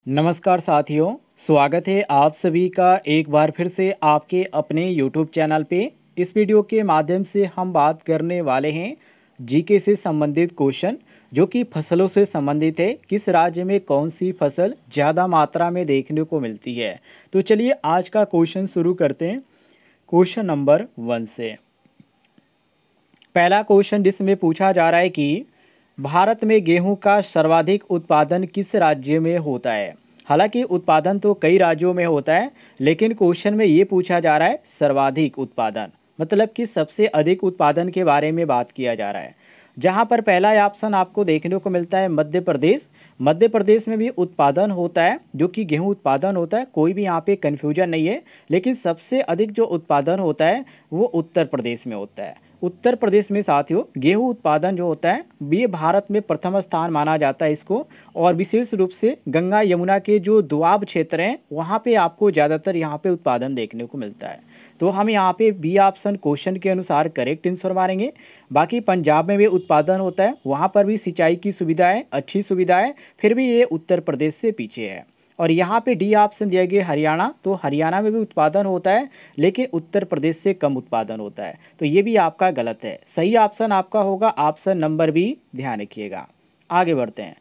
नमस्कार साथियों, स्वागत है आप सभी का एक बार फिर से आपके अपने YouTube चैनल पे। इस वीडियो के माध्यम से हम बात करने वाले हैं जीके से संबंधित क्वेश्चन, जो कि फसलों से संबंधित है। किस राज्य में कौन सी फसल ज़्यादा मात्रा में देखने को मिलती है। तो चलिए आज का क्वेश्चन शुरू करते हैं क्वेश्चन नंबर 1 से। पहला क्वेश्चन जिसमें पूछा जा रहा है कि भारत में गेहूं का सर्वाधिक उत्पादन किस राज्य में होता है। हालांकि उत्पादन तो कई राज्यों में होता है, लेकिन क्वेश्चन में ये पूछा जा रहा है सर्वाधिक उत्पादन, मतलब कि सबसे अधिक उत्पादन के बारे में बात किया जा रहा है। जहां पर पहला ऑप्शन आपको देखने को मिलता है मध्य प्रदेश। मध्य प्रदेश में भी उत्पादन होता है, जो कि गेहूं उत्पादन होता है, कोई भी यहाँ पे कन्फ्यूजन नहीं है। लेकिन सबसे अधिक जो उत्पादन होता है वो उत्तर प्रदेश में होता है। उत्तर प्रदेश में साथियों गेहूं उत्पादन जो होता है ये भारत में प्रथम स्थान माना जाता है इसको। और विशेष रूप से गंगा यमुना के जो दोआब क्षेत्र हैं वहाँ पे आपको ज़्यादातर यहाँ पे उत्पादन देखने को मिलता है। तो हम यहाँ पे बी ऑप्शन क्वेश्चन के अनुसार करेक्ट आंसर मारेंगे। बाकी पंजाब में भी उत्पादन होता है, वहाँ पर भी सिंचाई की सुविधा है, अच्छी सुविधा है, फिर भी ये उत्तर प्रदेश से पीछे है। और यहाँ पे डी ऑप्शन दिया गया हरियाणा, तो हरियाणा में भी उत्पादन होता है, लेकिन उत्तर प्रदेश से कम उत्पादन होता है। तो ये भी आपका गलत है। सही ऑप्शन आपका होगा ऑप्शन नंबर बी, ध्यान रखिएगा। आगे बढ़ते हैं।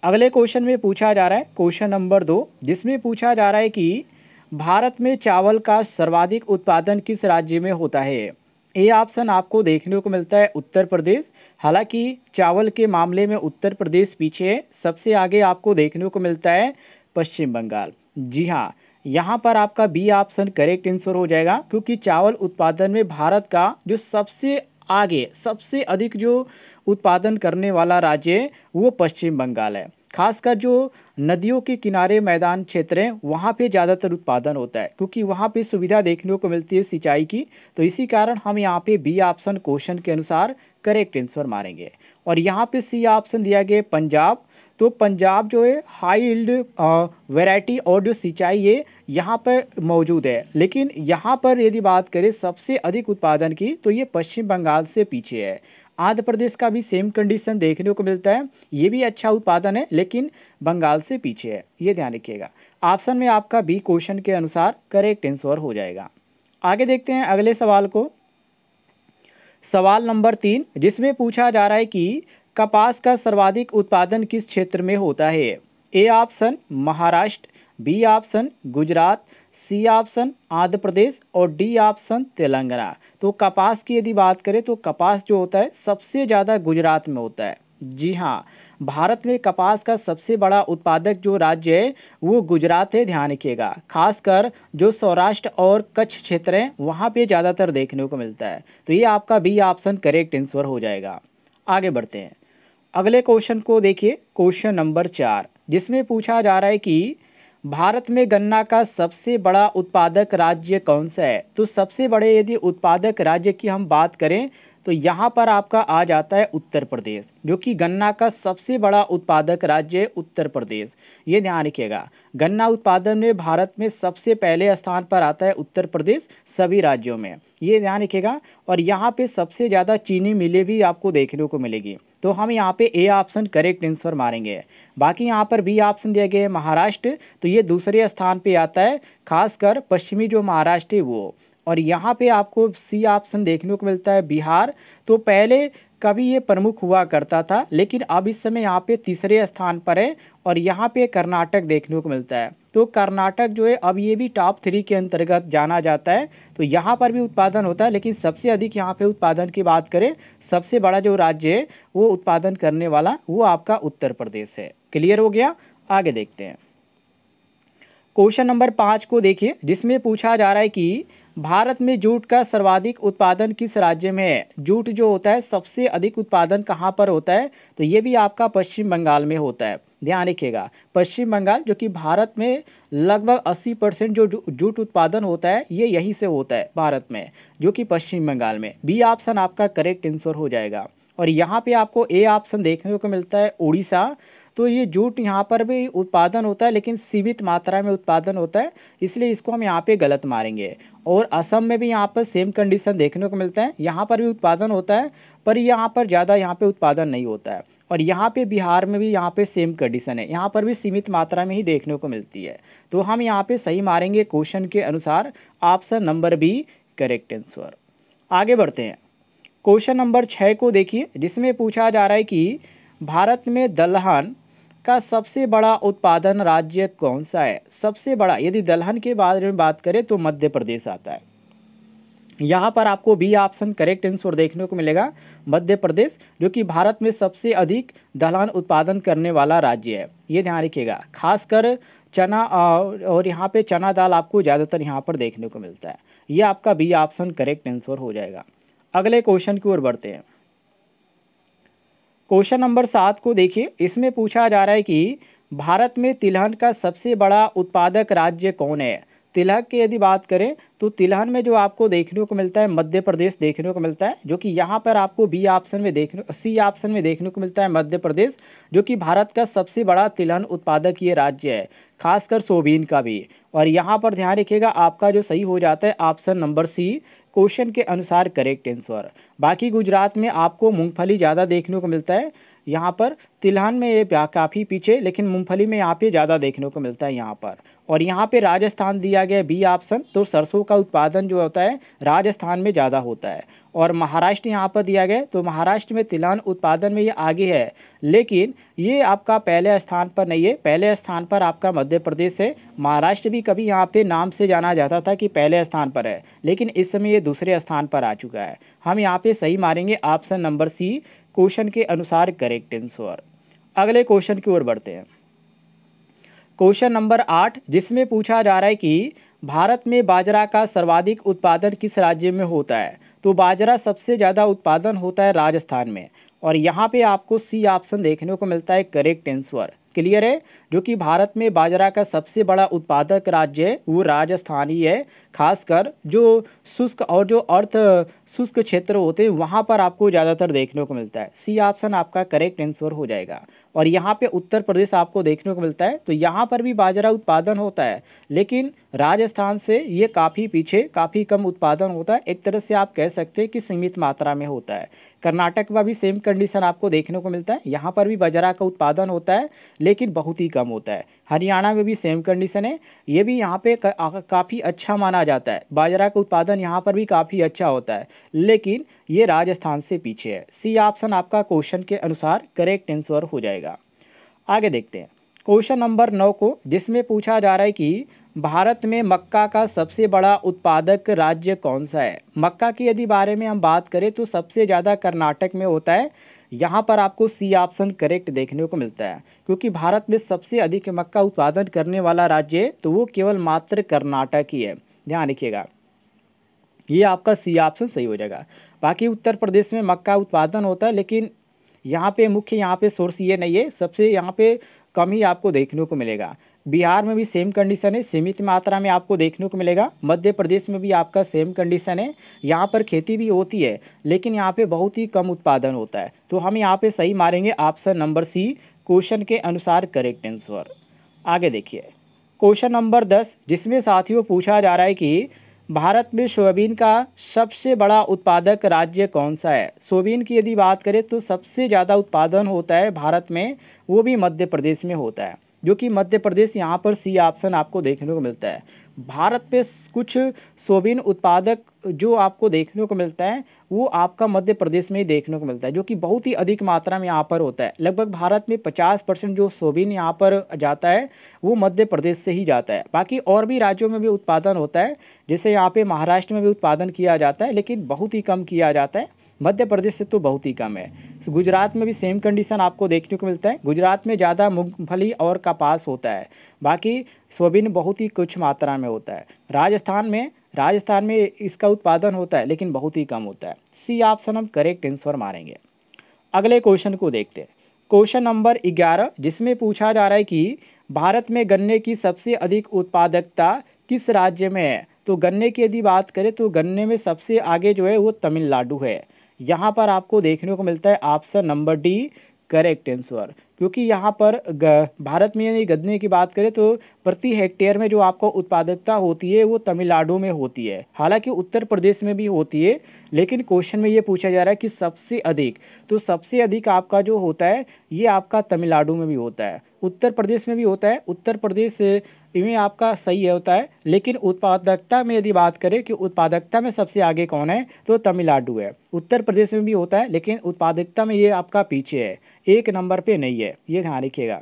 अगले क्वेश्चन में पूछा जा रहा है क्वेश्चन नंबर 2, जिसमें पूछा जा रहा है कि भारत में चावल का सर्वाधिक उत्पादन किस राज्य में होता है। ए ऑप्शन आपको देखने को मिलता है उत्तर प्रदेश। हालांकि चावल के मामले में उत्तर प्रदेश पीछे है, सबसे आगे आपको देखने को मिलता है पश्चिम बंगाल। जी हाँ, यहाँ पर आपका बी ऑप्शन करेक्ट आंसर हो जाएगा, क्योंकि चावल उत्पादन में भारत का जो सबसे आगे सबसे अधिक जो उत्पादन करने वाला राज्य है वो पश्चिम बंगाल है। खासकर जो नदियों के किनारे मैदान क्षेत्र हैं वहाँ पे ज़्यादातर उत्पादन होता है, क्योंकि वहाँ पे सुविधा देखने को मिलती है सिंचाई की। तो इसी कारण हम यहाँ पे बी ऑप्शन क्वेश्चन के अनुसार करेक्ट आंसर मारेंगे। और यहाँ पे सी ऑप्शन दिया गया पंजाब। तो पंजाब जो है हाई यील्ड वैरायटी और जो सिंचाई है यहाँ पर मौजूद है, लेकिन यहाँ पर यदि बात करें सबसे अधिक उत्पादन की तो ये पश्चिम बंगाल से पीछे है। आंध्र प्रदेश का भी सेम कंडीशन देखने को मिलता है, ये भी अच्छा उत्पादन है, लेकिन बंगाल से पीछे है, ये ध्यान रखिएगा। ऑप्शन में आपका बी क्वेश्चन के अनुसार करेक्ट आंसर हो जाएगा। आगे देखते हैं अगले सवाल को। सवाल नंबर 3, जिसमें पूछा जा रहा है कि कपास का सर्वाधिक उत्पादन किस क्षेत्र में होता है। A option Maharashtra, B option Gujarat, C option Andhra Pradesh और डी ऑप्शन तेलंगाना। तो कपास की यदि बात करें तो कपास जो होता है सबसे ज़्यादा गुजरात में होता है। जी हाँ, भारत में कपास का सबसे बड़ा उत्पादक जो राज्य है वो गुजरात है, ध्यान रखिएगा। खासकर जो सौराष्ट्र और कच्छ क्षेत्र हैं वहाँ पे ज़्यादातर देखने को मिलता है। तो ये आपका बी ऑप्शन करेक्ट आंसर हो जाएगा। आगे बढ़ते हैं। अगले क्वेश्चन को देखिए, क्वेश्चन नंबर 4, जिसमें पूछा जा रहा है कि भारत में गन्ना का सबसे बड़ा उत्पादक राज्य कौन सा है। तो सबसे बड़े यदि उत्पादक राज्य की हम बात करें तो यहाँ पर आपका आ जाता है उत्तर प्रदेश, जो कि गन्ना का सबसे बड़ा उत्पादक राज्य है उत्तर प्रदेश। ये ध्यान रखिएगा, गन्ना उत्पादन में भारत में सबसे पहले स्थान पर आता है उत्तर प्रदेश सभी राज्यों में, ये ध्यान रखिएगा। और यहाँ पे सबसे ज़्यादा चीनी मिलें भी आपको देखने को मिलेगी। तो हम यहाँ पे ए ऑप्शन करेक्ट आंसर मारेंगे। बाकी यहाँ पर बी ऑप्शन दिया गया है महाराष्ट्र, तो ये दूसरे स्थान पे आता है, खासकर पश्चिमी जो महाराष्ट्र है वो। और यहाँ पे आपको सी ऑप्शन देखने को मिलता है बिहार। तो पहले कभी ये प्रमुख हुआ करता था, लेकिन अब इस समय यहाँ पे तीसरे स्थान पर है। और यहाँ पे कर्नाटक देखने को मिलता है। तो कर्नाटक जो है अब ये भी टॉप 3 के अंतर्गत जाना जाता है। तो यहाँ पर भी उत्पादन होता है, लेकिन सबसे अधिक यहाँ पे उत्पादन की बात करें सबसे बड़ा जो राज्य है वो उत्पादन करने वाला वो आपका उत्तर प्रदेश है। क्लियर हो गया। आगे देखते हैं क्वेश्चन नंबर 5 को देखिए, जिसमें पूछा जा रहा है कि भारत में जूट का सर्वाधिक उत्पादन किस राज्य में है। जूट जो होता है सबसे अधिक उत्पादन कहाँ पर होता है। तो ये भी आपका पश्चिम बंगाल में होता है, ध्यान रखिएगा। पश्चिम बंगाल जो कि भारत में लगभग 80% जो जूट उत्पादन होता है ये यहीं से होता है भारत में, जो कि पश्चिम बंगाल में। बी ऑप्शन आपका करेक्ट आंसर हो जाएगा। और यहाँ पे आपको ए ऑप्शन देखने को मिलता है उड़ीसा। तो ये जूट यहाँ पर भी उत्पादन होता है, लेकिन सीमित मात्रा में उत्पादन होता है, इसलिए इसको हम यहाँ पे गलत मारेंगे। और असम में भी यहाँ पर सेम कंडीशन देखने को मिलता है, यहाँ पर भी उत्पादन होता है, पर यहाँ पर ज़्यादा यहाँ पे उत्पादन नहीं होता है। और यहाँ पे बिहार में भी यहाँ पे सेम कंडीशन है, यहाँ पर भी सीमित मात्रा में ही देखने को मिलती है। तो हम यहाँ पे सही मारेंगे क्वेश्चन के अनुसार, option number B correct answer. आगे बढ़ते हैं, क्वेश्चन नंबर 6 को देखिए, जिसमें पूछा जा रहा है कि भारत में दलहन का सबसे बड़ा उत्पादन राज्य कौन सा है। सबसे बड़ा, यदि दलहन के बारे में बात करें तो मध्य प्रदेश आता है। यहाँ पर आपको बी ऑप्शन करेक्ट आंसर देखने को मिलेगा, मध्य प्रदेश, जो कि भारत में सबसे अधिक दलहन उत्पादन करने वाला राज्य है। ये ध्यान रखिएगा, खासकर चना और यहाँ पे चना दाल आपको ज़्यादातर यहाँ पर देखने को मिलता है। ये आपका बी ऑप्शन करेक्ट आंसर हो जाएगा। अगले क्वेश्चन की ओर बढ़ते हैं, क्वेश्चन नंबर 7 को देखिए, इसमें पूछा जा रहा है कि भारत में तिलहन का सबसे बड़ा उत्पादक राज्य कौन है। तिलहन की यदि बात करें तो तिलहन में जो आपको देखने को मिलता है मध्य प्रदेश देखने को मिलता है, जो कि यहाँ पर आपको सी ऑप्शन में देखने को मिलता है मध्य प्रदेश, जो कि भारत का सबसे बड़ा तिलहन उत्पादक ये राज्य है, खासकर सोयाबीन का भी। और यहाँ पर ध्यान रखिएगा, आपका जो सही हो जाता है ऑप्शन नंबर सी क्वेश्चन के अनुसार करेक्ट आंसर। बाकी गुजरात में आपको मूंगफली ज़्यादा देखने को मिलता है, यहाँ पर तिलहन में ये काफ़ी पीछे, लेकिन मूंगफली में यहाँ पे ज़्यादा देखने को मिलता है यहाँ पर। और यहाँ पे राजस्थान दिया गया बी ऑप्शन, तो सरसों का उत्पादन जो होता है राजस्थान में ज़्यादा होता है। और महाराष्ट्र यहाँ पर दिया गया, तो महाराष्ट्र में तिलहन उत्पादन में ये आगे है, लेकिन ये आपका पहले स्थान पर नहीं है, पहले स्थान पर आपका मध्य प्रदेश है। महाराष्ट्र भी कभी यहाँ पे नाम से जाना जाता था कि पहले स्थान पर है, लेकिन इस समय ये दूसरे स्थान पर आ चुका है। हम यहाँ पे सही मारेंगे ऑप्शन नंबर सी क्वेश्चन के अनुसार करेक्ट आंसर। अगले क्वेश्चन की ओर बढ़ते हैं, क्वेश्चन नंबर 8, जिसमें पूछा जा रहा है कि भारत में बाजरा का सर्वाधिक उत्पादन किस राज्य में होता है। तो बाजरा सबसे ज़्यादा उत्पादन होता है राजस्थान में, और यहाँ पे आपको सी ऑप्शन देखने को मिलता है करेक्ट आंसर। क्लियर है, जो कि भारत में बाजरा का सबसे बड़ा उत्पादक राज्य है वो राजस्थान ही है। खासकर जो शुष्क और जो अर्ध शुष्क क्षेत्र होते हैं वहाँ पर आपको ज़्यादातर देखने को मिलता है। सी ऑप्शन आपका करेक्ट आंसर हो जाएगा। और यहाँ पे उत्तर प्रदेश आपको देखने को मिलता है, तो यहाँ पर भी बाजरा उत्पादन होता है, लेकिन राजस्थान से ये काफ़ी पीछे, काफ़ी कम उत्पादन होता है। एक तरह से आप कह सकते हैं कि सीमित मात्रा में होता है। कर्नाटक में भी सेम कंडीशन आपको देखने को मिलता है, यहाँ पर भी बाजरा का उत्पादन होता है, लेकिन बहुत ही कम होता है। हरियाणा में भी सेम कंडीशन है, ये भी यहाँ पे काफ़ी अच्छा माना जाता है, बाजरा का उत्पादन यहाँ पर भी काफ़ी अच्छा होता है, लेकिन ये राजस्थान से पीछे है। सी ऑप्शन आपका क्वेश्चन के अनुसार करेक्ट आंसर हो जाएगा। आगे देखते हैं क्वेश्चन नंबर 9 को, जिसमें पूछा जा रहा है कि भारत में मक्का का सबसे बड़ा उत्पादक राज्य कौन सा है। मक्का की यदि बारे में हम बात करें तो सबसे ज़्यादा कर्नाटक में होता है। यहाँ पर आपको सी ऑप्शन करेक्ट देखने को मिलता है, क्योंकि भारत में सबसे अधिक मक्का उत्पादन करने वाला राज्य है तो वो केवल मात्र कर्नाटक ही है। ध्यान रखिएगा, ये आपका सी ऑप्शन सही हो जाएगा। बाकी उत्तर प्रदेश में मक्का उत्पादन होता है, लेकिन यहाँ पे मुख्य यहाँ पे सोर्स ये नहीं है, सबसे यहाँ पे कम ही आपको देखने को मिलेगा। बिहार में भी सेम कंडीशन है, सीमित मात्रा में आपको देखने को मिलेगा। मध्य प्रदेश में भी आपका सेम कंडीशन है, यहाँ पर खेती भी होती है, लेकिन यहाँ पे बहुत ही कम उत्पादन होता है। तो हम यहाँ पे सही मारेंगे ऑप्शन नंबर सी क्वेश्चन के अनुसार करेक्ट आंसर। आगे देखिए क्वेश्चन नंबर 10, जिसमें साथियों पूछा जा रहा है कि भारत में सोयाबीन का सबसे बड़ा उत्पादक राज्य कौन सा है। सोयाबीन की यदि बात करें तो सबसे ज़्यादा उत्पादन होता है भारत में, वो भी मध्य प्रदेश में होता है, जो कि मध्य प्रदेश यहाँ पर सी ऑप्शन आपको देखने को मिलता है। भारत पे कुछ सोयाबीन उत्पादक जो आपको देखने को मिलता है वो आपका मध्य प्रदेश में ही देखने को मिलता है, जो कि बहुत ही अधिक मात्रा में यहाँ पर होता है। लगभग भारत में 50% जो सोयाबीन यहाँ पर जाता है वो मध्य प्रदेश से ही जाता है। बाकी और भी राज्यों में भी उत्पादन होता है, जैसे यहाँ पे महाराष्ट्र में भी उत्पादन किया जाता है, लेकिन बहुत ही कम किया जाता है। मध्य प्रदेश से तो बहुत ही कम है। गुजरात में भी सेम कंडीशन आपको देखने को मिलता है, गुजरात में ज़्यादा मूंगफली और कपास होता है, बाकी सोयाबीन बहुत ही कुछ मात्रा में होता है। राजस्थान में इसका उत्पादन होता है, लेकिन बहुत ही कम होता है। सी ऑप्शन हम करेक्ट आंसर मारेंगे। अगले क्वेश्चन को देखते हैं, क्वेश्चन नंबर 11, जिसमें पूछा जा रहा है कि भारत में गन्ने की सबसे अधिक उत्पादकता किस राज्य में है। तो गन्ने की यदि बात करें तो गन्ने में सबसे आगे जो है वो तमिलनाडु है। यहाँ पर आपको देखने को मिलता है option number D correct answer. क्योंकि यहाँ पर भारत में यदि गन्ने की बात करें तो प्रति हेक्टेयर में जो आपको उत्पादकता होती है वो तमिलनाडु में होती है, हालांकि उत्तर प्रदेश में भी होती है, लेकिन क्वेश्चन में ये पूछा जा रहा है कि सबसे अधिक, तो सबसे अधिक आपका जो होता है ये आपका तमिलनाडु में भी होता है, उत्तर प्रदेश में भी होता है। उत्तर प्रदेश में आपका सही होता है, लेकिन उत्पादकता में यदि बात करें कि उत्पादकता में सबसे आगे कौन है तो तमिलनाडु है। उत्तर प्रदेश में भी होता है लेकिन उत्पादकता में ये आपका पीछे है, एक नंबर पे नहीं है, ये ध्यान रखिएगा।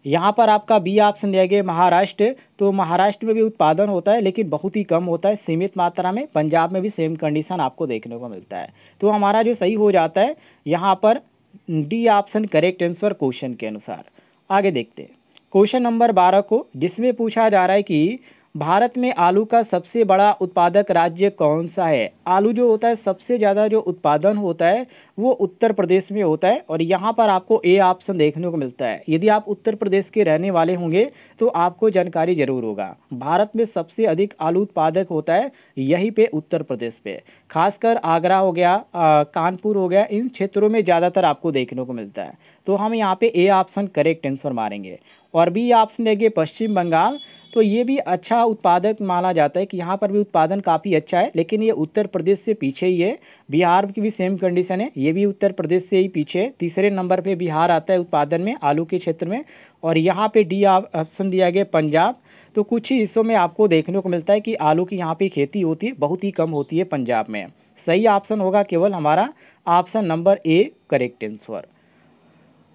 यहाँ पर आपका बी ऑप्शन दिया गया महाराष्ट्र, तो महाराष्ट्र में भी उत्पादन होता है लेकिन बहुत ही कम होता है, सीमित मात्रा में। पंजाब में भी सेम कंडीशन आपको देखने को मिलता है। तो हमारा जो सही हो जाता है यहाँ पर D option correct answer question के अनुसार। आगे देखते हैं क्वेश्चन नंबर 12 को, जिसमें पूछा जा रहा है कि भारत में आलू का सबसे बड़ा उत्पादक राज्य कौन सा है। आलू जो होता है सबसे ज़्यादा जो उत्पादन होता है वो उत्तर प्रदेश में होता है, और यहाँ पर आपको ए ऑप्शन देखने को मिलता है। यदि आप उत्तर प्रदेश के रहने वाले होंगे तो आपको जानकारी जरूर होगा, भारत में सबसे अधिक आलू उत्पादक होता है यहीं पे उत्तर प्रदेश पे, खासकर आगरा हो गया, कानपुर हो गया, इन क्षेत्रों में ज़्यादातर आपको देखने को मिलता है। तो हम यहाँ पे ए ऑप्शन करेक्ट आंसर मारेंगे। और बी ऑप्शन देंगे पश्चिम बंगाल, तो ये भी अच्छा उत्पादक माना जाता है कि यहाँ पर भी उत्पादन काफ़ी अच्छा है, लेकिन ये उत्तर प्रदेश से पीछे ही है। बिहार की भी सेम कंडीशन है, ये भी उत्तर प्रदेश से ही पीछे है। तीसरे नंबर पे बिहार आता है उत्पादन में आलू के क्षेत्र में। और यहाँ पे डी ऑप्शन दिया गया पंजाब, तो कुछ ही हिस्सों में आपको देखने को मिलता है कि आलू की यहाँ पे खेती होती है, बहुत ही कम होती है पंजाब में। सही ऑप्शन होगा केवल हमारा option number A correct answer.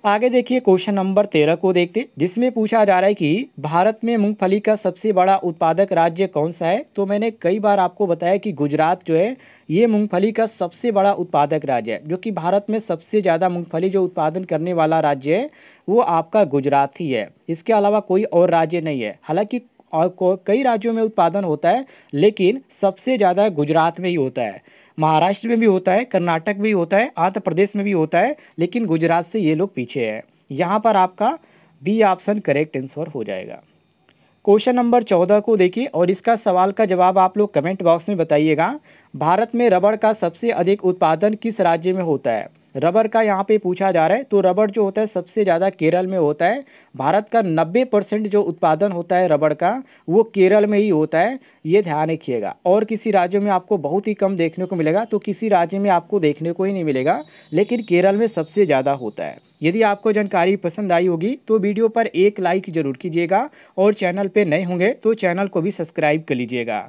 आगे देखिए क्वेश्चन नंबर 13 को देखते, जिसमें पूछा जा रहा है कि भारत में मूंगफली का सबसे बड़ा उत्पादक राज्य कौन सा है। तो मैंने कई बार आपको बताया कि गुजरात जो है ये मूंगफली का सबसे बड़ा उत्पादक राज्य है, जो कि भारत में सबसे ज़्यादा मूंगफली जो उत्पादन करने वाला राज्य है वो आपका गुजरात ही है। इसके अलावा कोई और राज्य नहीं है। हालांकि और कई राज्यों में उत्पादन होता है, लेकिन सबसे ज़्यादा गुजरात में ही होता है। महाराष्ट्र में भी होता है, कर्नाटक में भी होता है, आंध्र प्रदेश में भी होता है, लेकिन गुजरात से ये लोग पीछे है। यहाँ पर आपका बी ऑप्शन करेक्ट आंसर हो जाएगा। क्वेश्चन नंबर 14 को देखिए, और इसका सवाल का जवाब आप लोग कमेंट बॉक्स में बताइएगा। भारत में रबड़ का सबसे अधिक उत्पादन किस राज्य में होता है। रबर का यहाँ पे पूछा जा रहा है, तो रबड़ जो होता है सबसे ज़्यादा केरल में होता है। भारत का 90% जो उत्पादन होता है रबड़ का वो केरल में ही होता है, ये ध्यान रखिएगा। और किसी राज्यों में आपको बहुत ही कम देखने को मिलेगा, तो किसी राज्य में आपको देखने को ही नहीं मिलेगा, लेकिन केरल में सबसे ज़्यादा होता है। यदि आपको जानकारी पसंद आई होगी तो वीडियो पर एक लाइक ज़रूर कीजिएगा, और चैनल पर नए होंगे तो चैनल को भी सब्सक्राइब कर लीजिएगा।